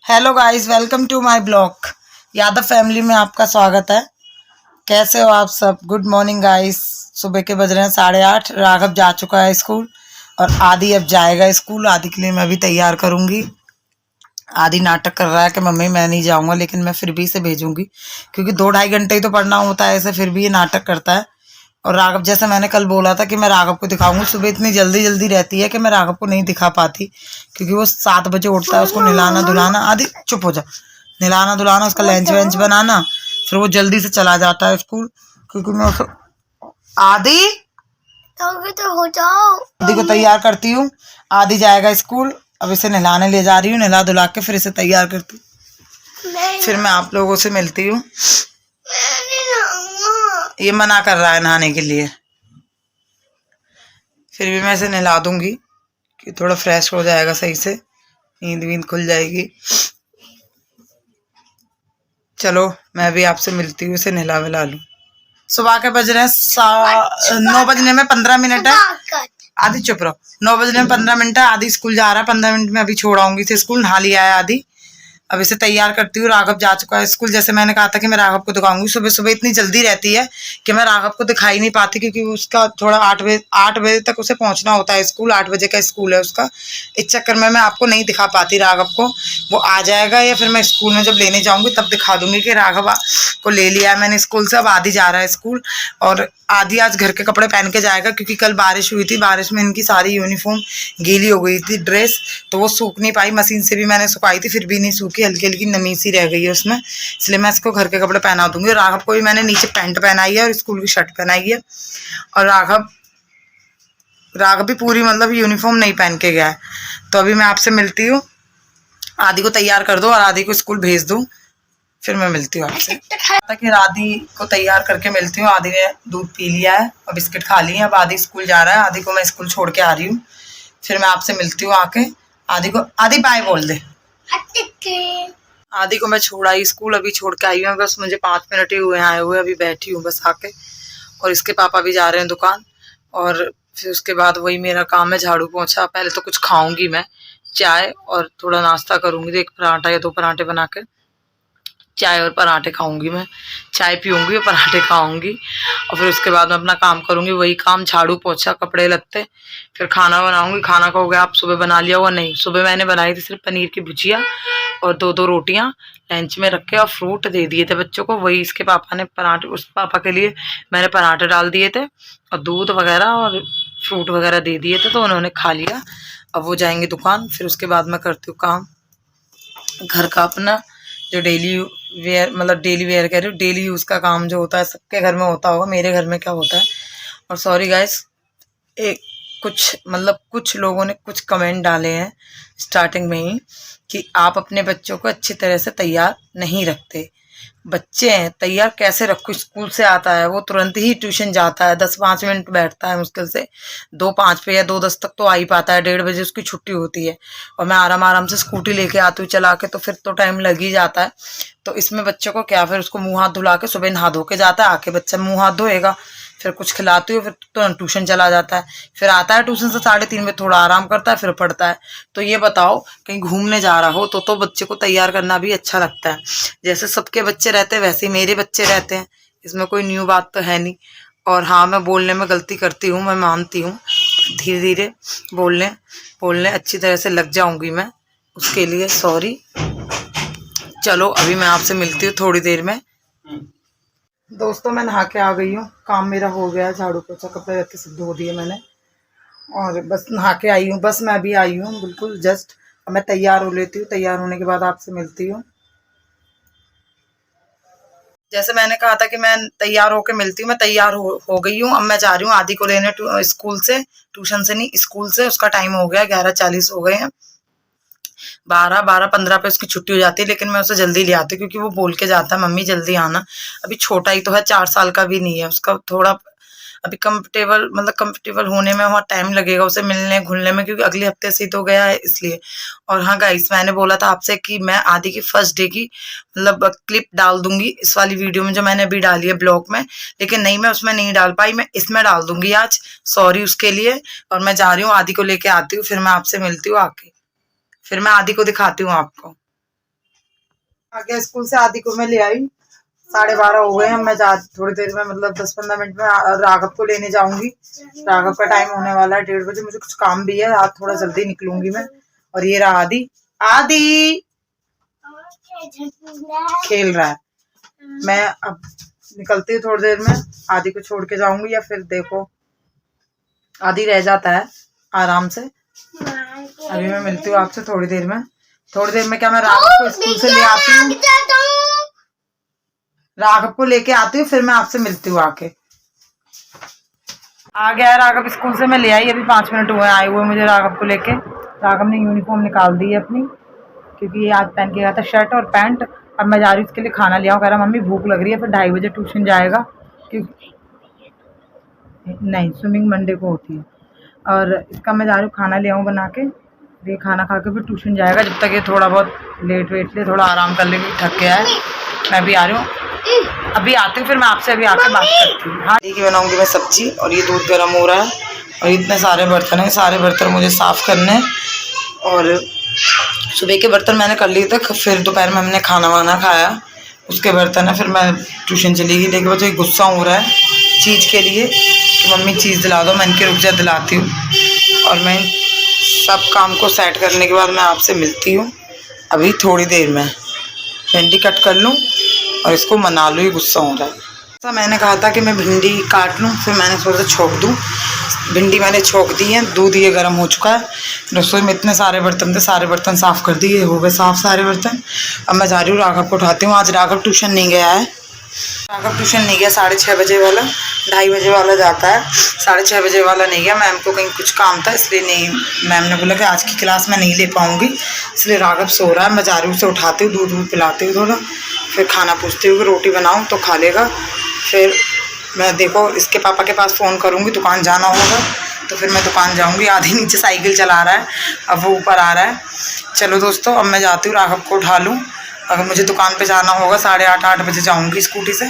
Hello guys, welcome to my blog. Yadav family में आपका स्वागत है। कैसे हो आप सब? Good morning guys. सुबह के बज रहे हैं 8:30। राघव जा चुका है स्कूल और आदि अब जाएगा स्कूल। आदि के लिए मैं भी तैयार करूंगी। आदि नाटक कर रहा है कि मम्मी मैं नहीं जाऊंगा, लेकिन मैं फिर भी इसे भेजूंगी क्योंकि 2-2.5 घंटे ही तो पढ़ना होता है। ऐसे फिर भी ये नाटक करता है। और राघव, जैसे मैंने कल बोला था कि मैं राघव को दिखाऊंगी, सुबह इतनी जल्दी जल्दी रहती है कि मैं राघव को नहीं दिखा पाती क्योंकि वो 7 बजे उठता है। उसको नहलाना धुलाना, आदि चुप हो जा, नहलाना धुलाना, उसका लंच वेंच बनाना, फिर वो जल्दी से चला जाता है स्कूल क्योंकि मैं उसे आदि तो हो जाओ। आदि को तैयार करती हूँ। आदि जाएगा स्कूल। अब इसे नहलाने ले जा रही हूँ, नहला धुला के फिर इसे तैयार करती हूँ। फिर मैं आप लोगों से मिलती हूँ। ये मना कर रहा है नहाने के लिए। फिर भी मैं इसे नहला दूंगी कि थोड़ा फ्रेश हो जाएगा, सही से नींद वींद खुल जाएगी। चलो मैं भी आपसे मिलती हूँ, इसे नहला विला लूं। सुबह के बज रहे हैं 9 बजने में 15 मिनट है। आदि चुप रहो। 9 बजने में 15 मिनट है। आदि स्कूल जा रहा है। 15 मिनट में अभी छोड़ आऊंगी इसे स्कूल। नहा लिया है आदि। अब इसे तैयार करती हूँ। राघव जा चुका है स्कूल। जैसे मैंने कहा था कि मैं राघव को दिखाऊंगी। सुबह सुबह इतनी जल्दी रहती है कि मैं राघव को दिखाई नहीं पाती क्योंकि उसका थोड़ा 8 बजे तक उसे पहुंचना होता है स्कूल। 8 बजे का स्कूल है उसका। इस चक्कर में मैं आपको नहीं दिखा पाती राघव को। वो आ जाएगा या फिर मैं स्कूल में जब लेने जाऊंगी तब दिखा दूंगी कि राघव को ले लिया है मैंने स्कूल से। अब आदि जा रहा है स्कूल और आदि आज घर के कपड़े पहन के जाएगा क्योंकि कल बारिश हुई थी। बारिश में इनकी सारी यूनिफॉर्म गीली हो गई थी, ड्रेस, तो वो सूख नहीं पाई। मशीन से भी मैंने सुखाई थी, फिर भी नहीं सूखी, हल्की हल्की नमी सी रह गई है उसमें। इसलिए मैं इसको घर के कपड़े पहना दूंगी। और राघव को भी मैंने नीचे पैंट पहनाई है और स्कूल की शर्ट पहनाई है। और राघव भी पूरी मतलब यूनिफॉर्म नहीं पहन के गया है। तो अभी मैं आपसे मिलती हूँ। आदि को तैयार कर दो और आदि को स्कूल भेज दूँ, फिर मैं मिलती हूँ आपसे। कि आदि को तैयार करके मिलती हूँ। आदि ने दूध पी लिया है और बिस्किट खा ली है। अब आदि स्कूल जा रहा है। आदि को मैं स्कूल छोड़ के आ रही हूँ, फिर मैं आपसे मिलती हूँ आके। आदि बाय बोल दे। आदि को मैं छोड़ आई स्कूल, अभी छोड़ के आई हूँ। बस मुझे 5 मिनट ही हुए आए हुए, अभी बैठी हूँ बस आके। और इसके पापा भी जा रहे हैं दुकान। और फिर उसके बाद वही मेरा काम है, झाड़ू पोछा। पहले तो कुछ खाऊंगी मैं, चाय और थोड़ा नाश्ता करूंगी, 1 पराठा या 2 पराठे बना के। चाय और पराठे खाऊंगी मैं, चाय पीऊंगी और पराठे खाऊंगी। और फिर उसके बाद मैं अपना काम करूंगी, वही काम, झाड़ू पोछा, कपड़े लत्ते। फिर खाना बनाऊंगी। खाना का हो गया? आप सुबह बना लिया हुआ? नहीं, सुबह मैंने बनाई थी सिर्फ पनीर की भुजिया और 2-2 रोटियां लंच में रखे और फ्रूट दे दिए थे बच्चों को। वही इसके पापा ने पराठे, उस पापा के लिए मैंने पराठे डाल दिए थे और दूध वगैरह और फ्रूट वगैरह दे दिए थे, तो उन्होंने खा लिया। अब वो जाएंगे दुकान। फिर उसके बाद मैं करती हूँ काम घर का अपना, जो डेली वेयर, मतलब डेली वेयर कह रही हूँ, डेली यूज़ का काम जो होता है, सबके घर में होता होगा, मेरे घर में क्या होता है। और सॉरी गाइस, एक कुछ लोगों ने कुछ कमेंट डाले हैं स्टार्टिंग में ही कि आप अपने बच्चों को अच्छी तरह से तैयार नहीं रखते। बच्चे हैं, तैयार कैसे रखो? स्कूल से आता है वो तुरंत ही ट्यूशन जाता है, 10-5 मिनट बैठता है मुश्किल से, 2:05 पे या 2:10 तक तो आ ही पाता है। 1:30 बजे उसकी छुट्टी होती है और मैं आराम आराम से स्कूटी लेके आती हूँ चला के, तो फिर तो टाइम लग ही जाता है। तो इसमें बच्चों को क्या, फिर उसको मुंह हाथ धुला के सुबह नहा धो के जाता है, आके बच्चा मुंह हाथ धोएगा, फिर कुछ खिलाती हूँ, फिर तो ट्यूशन चला जाता है। फिर आता है ट्यूशन से 3:30 बजे, थोड़ा आराम करता है, फिर पढ़ता है। तो ये बताओ, कहीं घूमने जा रहा हो तो बच्चे को तैयार करना भी अच्छा लगता है। जैसे सबके बच्चे रहते हैं वैसे ही मेरे बच्चे रहते हैं, इसमें कोई न्यू बात तो है नहीं। और हाँ, मैं बोलने में गलती करती हूँ, मैं मानती हूँ। धीरे धीरे बोलने बोलने अच्छी तरह से लग जाऊंगी मैं, उसके लिए सॉरी। चलो अभी मैं आपसे मिलती हूँ थोड़ी देर में। दोस्तों, मैं नहा के आ गई हूँ, काम मेरा हो गया है, झाड़ू पोछा कपड़े रख के सब धो दिए मैंने और बस नहा के आई हूँ। बस मैं अभी आई हूँ बिल्कुल जस्ट। अब मैं तैयार हो लेती हूँ, तैयार होने के बाद आपसे मिलती हूँ। जैसे मैंने कहा था कि मैं तैयार होके मिलती हूँ, मैं तैयार हो गई हूँ। अब मैं जा रही हूँ आदि को लेने स्कूल से, ट्यूशन से नहीं, स्कूल से। उसका टाइम हो गया, 11:40 हो गए हैं। 12-15 पे उसकी छुट्टी हो जाती है, लेकिन मैं उसे जल्दी ले आती हूँ क्योंकि वो बोल के जाता है मम्मी जल्दी आना। अभी छोटा ही तो है, 4 साल का भी नहीं है, उसका थोड़ा अभी कंफर्टेबल होने में वहाँ टाइम लगेगा, उसे मिलने घुलने में, क्योंकि अगले हफ्ते से ही तो गया है इसलिए। और हाँ गाइस, मैंने बोला था आपसे कि मैं आदि की फर्स्ट डे की क्लिप डाल दूंगी इस वाली वीडियो में जो मैंने अभी डाली है ब्लॉग में, लेकिन नहीं, मैं उसमें नहीं डाल पाई, मैं इसमें डाल दूंगी आज, सॉरी उसके लिए। और मैं जा रही हूँ, आदि को लेके आती हूँ, फिर मैं आपसे मिलती हूँ आके, फिर मैं आदि को दिखाती हूँ आपको। आगे स्कूल से आदि को मैं ले आई, 12:30 हो गए हैं। मैं जा थोड़ी देर में मतलब 10-15 मिनट में राघव को लेने जाऊंगी। राघव का टाइम होने वाला है 1:30 बजे। मुझे कुछ काम भी है, आज थोड़ा जल्दी निकलूंगी मैं। और ये रहा आदि, आदि खेल रहा है। मैं अब निकलती हूँ थोड़ी देर में, आदि को छोड़ के जाऊंगी या फिर देखो आदि रह जाता है आराम से। अभी मैं मिलती हूँ आपसे थोड़ी देर में। थोड़ी देर में क्या मैं राघव को स्कूल से ले आती हूँ, राघव को लेके आती हूँ, फिर मैं आपसे मिलती हूँ आके। आ गया है राघव स्कूल से, मैं ले आई, अभी 5 मिनट हुए आए हुए मुझे राघव को लेके। राघव ने यूनिफॉर्म निकाल दी है अपनी, क्योंकि ये आज पहन के गया था शर्ट और पैंट। अब मैं जा रही हूँ इसके लिए खाना ले आऊँ। कह रहा मम्मी भूख लग रही है, फिर 2:30 बजे ट्यूशन जाएगा। क्योंकि नहीं, स्विमिंग मंडे को होती है। और इसका मैं जा रही हूँ खाना ले आऊँ बना के, ये खाना खा के फिर ट्यूशन जाएगा। जब तक ये थोड़ा बहुत लेट वेट ले, थोड़ा आराम कर लेगी, थक गया है। मैं भी आ रही हूँ, अभी आती हूँ, फिर मैं आपसे अभी आके बात करती हूँ। हाँ ठीक है, बनाऊँगी मैं सब्जी। और ये दूध गर्म हो रहा है और इतने सारे बर्तन हैं, सारे बर्तन मुझे साफ़ करने हैं। और सुबह के बर्तन मैंने कर लिए थे, फिर दोपहर में हमने खाना वाना खाया, उसके बर्तन है। फिर मैं ट्यूशन चली गई, लेकिन मुझे गुस्सा हो रहा है चीज़ के लिए कि मम्मी चीज़ दिला दो। मैं इनके रुक जा दिलाती हूँ। और मैं सब काम को सेट करने के बाद मैं आपसे मिलती हूँ अभी थोड़ी देर में। भिंडी कट कर लूँ और इसको मना लूँ, ये गुस्सा हो रहा है। तो मैंने कहा था कि मैं भिंडी काट लूँ, फिर मैंने थोड़ा सा छोंक दूँ। भिंडी मैंने छोंक दी है, दूध ये गर्म हो चुका है। रसोई में इतने सारे बर्तन थे, सारे बर्तन साफ़ कर दिए, हो गए साफ़ सारे बर्तन। अब मैं जा रही हूँ राघव को उठाती हूँ। आज राघव ट्यूशन नहीं गया है, राघव ट्यूशन नहीं गया। 6:30 बजे वाला, 2:30 बजे वाला जाता है, 6:30 बजे वाला नहीं गया। मैम को कहीं कुछ काम था, इसलिए नहीं, मैम ने बोला कि आज की क्लास मैं नहीं ले पाऊँगी, इसलिए राघव सो रहा है। मैं जा रही हूँ उसे उठाती हूँ, दूध वूध पिलाती हूँ थोड़ा, फिर खाना पूछती हूँ कि रोटी बनाऊँ तो खा लेगा। फिर मैं देखो इसके पापा के पास फ़ोन करूँगी, दुकान जाना होगा तो फिर मैं दुकान जाऊँगी। आधी नीचे साइकिल चला रहा है, अब वो ऊपर आ रहा है। चलो दोस्तों, अब मैं जाती हूँ, राघव को उठा लूँ। अगर मुझे दुकान पे जाना होगा 8:30 बजे जाऊँगी स्कूटी से,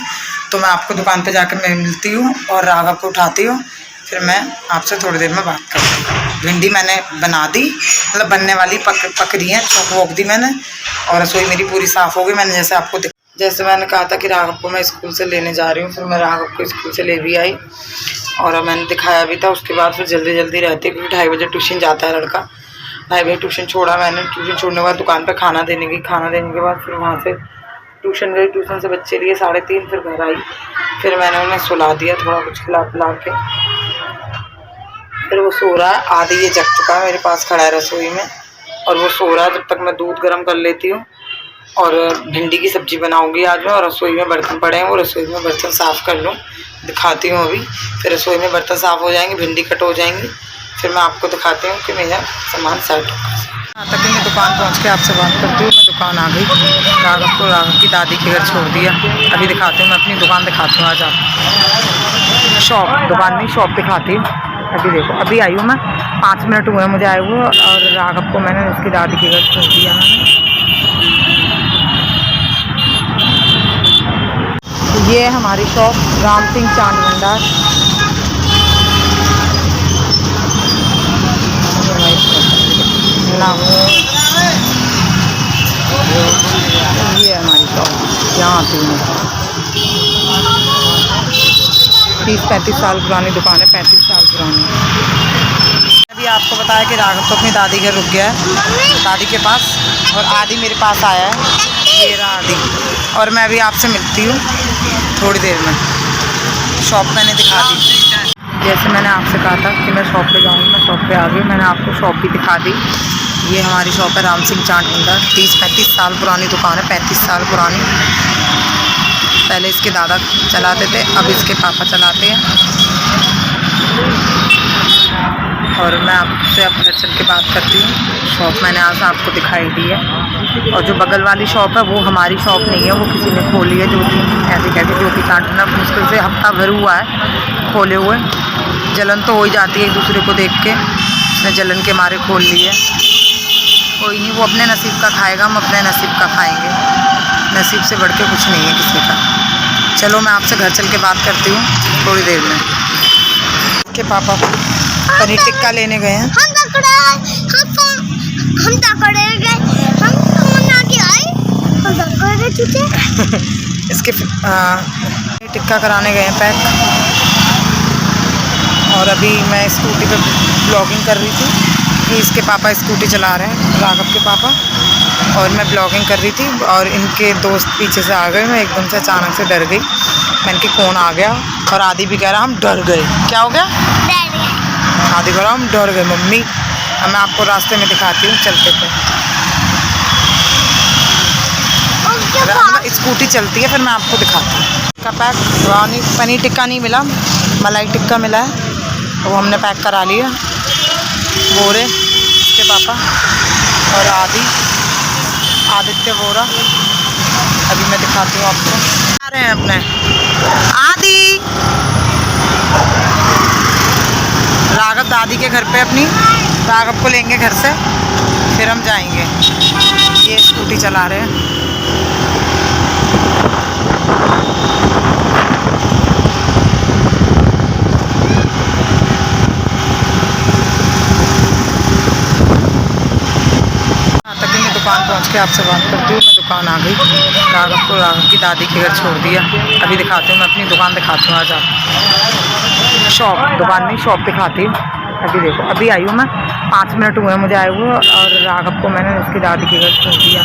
तो मैं आपको दुकान पे जाकर मैं मिलती हूँ और राघव को उठाती हूँ। फिर मैं आपसे थोड़ी देर में बात करती हूँ। भिंडी मैंने बना दी, मतलब बनने वाली पक रही है, चौक वोक दी मैंने, और रसोई मेरी पूरी साफ़ हो गई। मैंने जैसे मैंने कहा था कि राघव को मैं स्कूल से लेने जा रही हूँ, फिर मैं राघव को स्कूल से ले भी आई और मैंने दिखाया भी था। उसके बाद फिर जल्दी जल्दी रहती है, क्योंकि 2:30 बजे ट्यूशन जाता है लड़का। 2:30 बजे ट्यूशन छोड़ा मैंने। ट्यूशन छोड़ने के बाद दुकान पे खाना देने गई, खाना देने के बाद फिर वहाँ से ट्यूशन गई, ट्यूशन से बच्चे लिए 3:30, फिर घर आई। फिर मैंने उन्हें सुला दिया, थोड़ा कुछ खिला पिला के, फिर वो सो रहा है। आधी ये जग चुका है, मेरे पास खड़ा है रसोई में और वो सो रहा है। जब तक मैं दूध गर्म कर लेती हूँ और भिंडी की सब्ज़ी बनाऊँगी आज मैं। और रसोई में बर्तन पड़े हैं, वो रसोई में बर्तन साफ़ कर लूँ, दिखाती हूँ अभी। फिर रसोई में बर्तन साफ़ हो जाएंगे, भिंडी कट हो जाएंगी, फिर मैं आपको दिखाती हूँ कि मेरा सामान सेट हो। यहाँ तक मैं दुकान पहुँच के आपसे बात करती हूँ। मैं दुकान आ गई, राघव को राघव की दादी के घर छोड़ दिया। अभी दिखाती हूँ, मैं अपनी दुकान दिखाती हूँ आज आपको। शॉप, दुकान नहीं शॉप दिखाती हूँ। अभी देखो, अभी आई हूँ मैं, 5 मिनट हुए मुझे आए हुए, और राघव को मैंने उसकी दादी के घर छोड़ दिया मैंने। ये है हमारी शॉप, राम सिंह चाट भंडार। ये है हमारी शॉप, यहाँ आती हूँ। 30-35 साल पुरानी दुकान है, 35 साल पुरानी। अभी आपको बताया कि राघव तो अपनी दादी के रुक गया है, दादी के पास, और आदि मेरे पास आया है। ये रहा आदि, और मैं अभी आपसे मिलती हूँ थोड़ी देर में। शॉप मैंने दिखा दी, जैसे मैंने आपसे कहा था कि मैं शॉप पे जाऊँगी, मैं शॉप पे आ गई। मैंने आपको शॉप भी दिखा दी। ये हमारी शॉप है राम सिंह चाट भंडार। 30-35 साल पुरानी दुकान है, 35 साल पुरानी। पहले इसके दादा चलाते थे, अब इसके पापा चलाते हैं। और मैं आपसे अब घर चल के बात करती हूँ। शॉप मैंने आज आपको दिखाई दी है, और जो बगल वाली शॉप है वो हमारी शॉप नहीं है, वो किसी ने खोली है। ज्योति, ऐसे कहते ज्योति चाट भंडार, मुश्किल से हफ्ता भर हुआ है खोले हुए। जलन तो हो ही जाती है एक दूसरे को देख के, उसने जलन के मारे खोल ली है। कोई नहीं, वो अपने नसीब का खाएगा, हम अपने नसीब का खाएंगे। नसीब से बढ़ के कुछ नहीं है किसी का। चलो मैं आपसे घर चल के बात करती हूँ थोड़ी देर में। के पापा पनीर टिक्का लेने गए हैं। हम इसके टिक्का कराने गए हैं पैक। और अभी मैं स्कूटी पे ब्लॉगिंग कर रही थी कि इसके पापा स्कूटी चला रहे हैं, राघव के पापा, और मैं ब्लॉगिंग कर रही थी और इनके दोस्त पीछे से आ गए। मैं एकदम से अचानक से डर गई। मैंने कि कौन आ गया, और आदि भी कह रहा हम डर गए। क्या हो गया? आदि कह रहा हम डर गए मम्मी। अब मैं आपको रास्ते में दिखाती हूँ चलते थे। स्कूटी चलती है फिर मैं आपको दिखाती हूँ। का पैक पनीर टिक्का नहीं मिला, मलाई टिक्का मिला है, वो हमने पैक करा लिया। बोरे इसके पापा और आदित्य बोरा। अभी मैं दिखाती हूँ आपको। आ रहे हैं अपने आदि राघव दादी के घर पे, अपनी राघव को लेंगे घर से, फिर हम जाएंगे। ये स्कूटी चला रहे हैं। दुकान पहुंच के आपसे बात करती हूँ। मैं दुकान आ गई। राघव को राघव की दादी के घर छोड़ दिया। अभी दिखाती हूँ, मैं अपनी दुकान दिखाती हूँ। आज आप शॉप, दुकान नहीं शॉप दिखाती हूँ। अभी देखो, अभी आई हूँ मैं, 5 मिनट हुए मुझे आए हुए, और राघव को मैंने उसकी दादी के घर छोड़ दिया।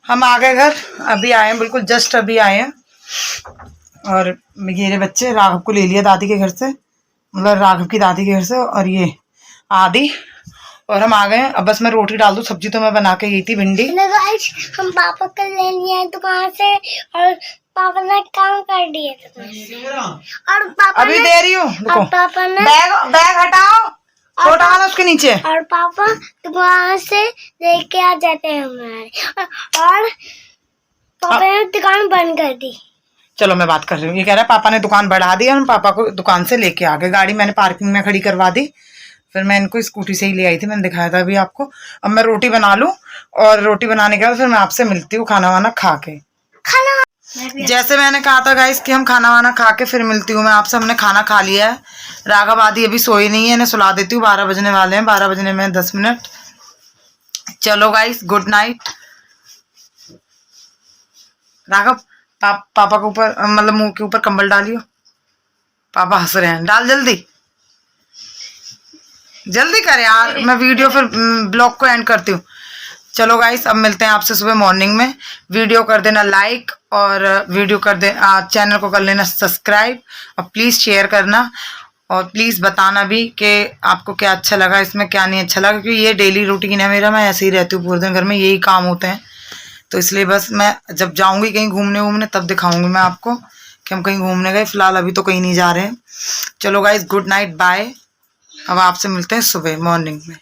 हम आ गए घर, अभी आए हैं, बिल्कुल जस्ट अभी आए हैं। और मेरे बच्चे राघव को ले लिया दादी के घर से, मतलब राघव की दादी के घर से, और ये आदि, और हम आ गए हैं। अब बस मैं रोटी डाल दूँ। सब्जी तो मैं बना के गई थी, भिंडी। हम पापा को ले लिए दुकान से, और पापा ने काम कर दिए। और पापा अभी दे रही हूँ, रुको। पापा ने बैग हटाओ, छोटा वाला उसके नीचे। और पापा दुकान से लेके आ जाते हैं हमारे, और पापा ने दुकान बंद कर दी। चलो मैं बात कर रही हूँ। ये कह रहा है पापा ने दुकान बढ़ा दी, और हम पापा को दुकान से लेके आ गए। गाड़ी मैंने पार्किंग में खड़ी करवा दी, फिर मैं इनको स्कूटी से ही ले आई थी। मैंने दिखाया था अभी आपको। अब मैं रोटी बना लूँ, और रोटी बनाने के बाद फिर मैं आपसे मिलती हूँ खाना वाना खा के। जैसे मैंने कहा था गाइस कि हम खाना वाना खा के फिर मिलती हूँ मैं आपसे। हमने खाना खा लिया है। राघव आदि अभी सोई नहीं है, इन्हें सुला देती हूँ। 12 बजने वाले हैं, 12 बजने में 10 मिनट। चलो गाइस, गुड नाइट। राघव पापा के ऊपर, मतलब मुंह के ऊपर कंबल डालियो। पापा हंस रहे हैं, डाल जल्दी जल्दी कर यार, मैं वीडियो फिर ब्लॉग को एंड करती हूँ। चलो गाइस, अब मिलते हैं आपसे सुबह मॉर्निंग में। वीडियो कर देना लाइक, और वीडियो कर दे चैनल को कर लेना सब्सक्राइब, और प्लीज़ शेयर करना, और प्लीज़ बताना भी कि आपको क्या अच्छा लगा, इसमें क्या नहीं अच्छा लगा, क्योंकि ये डेली रूटीन है मेरा। मैं ऐसे ही रहती हूँ पूरे दिन घर में, यही काम होते हैं। तो इसलिए बस मैं जब जाऊँगी कहीं घूमने तब दिखाऊँगी मैं आपको कि हम कहीं घूमने गए। फिलहाल अभी तो कहीं नहीं जा रहे हैं। चलो गाइस, गुड नाइट, बाय। अब आपसे मिलते हैं सुबह मॉर्निंग में।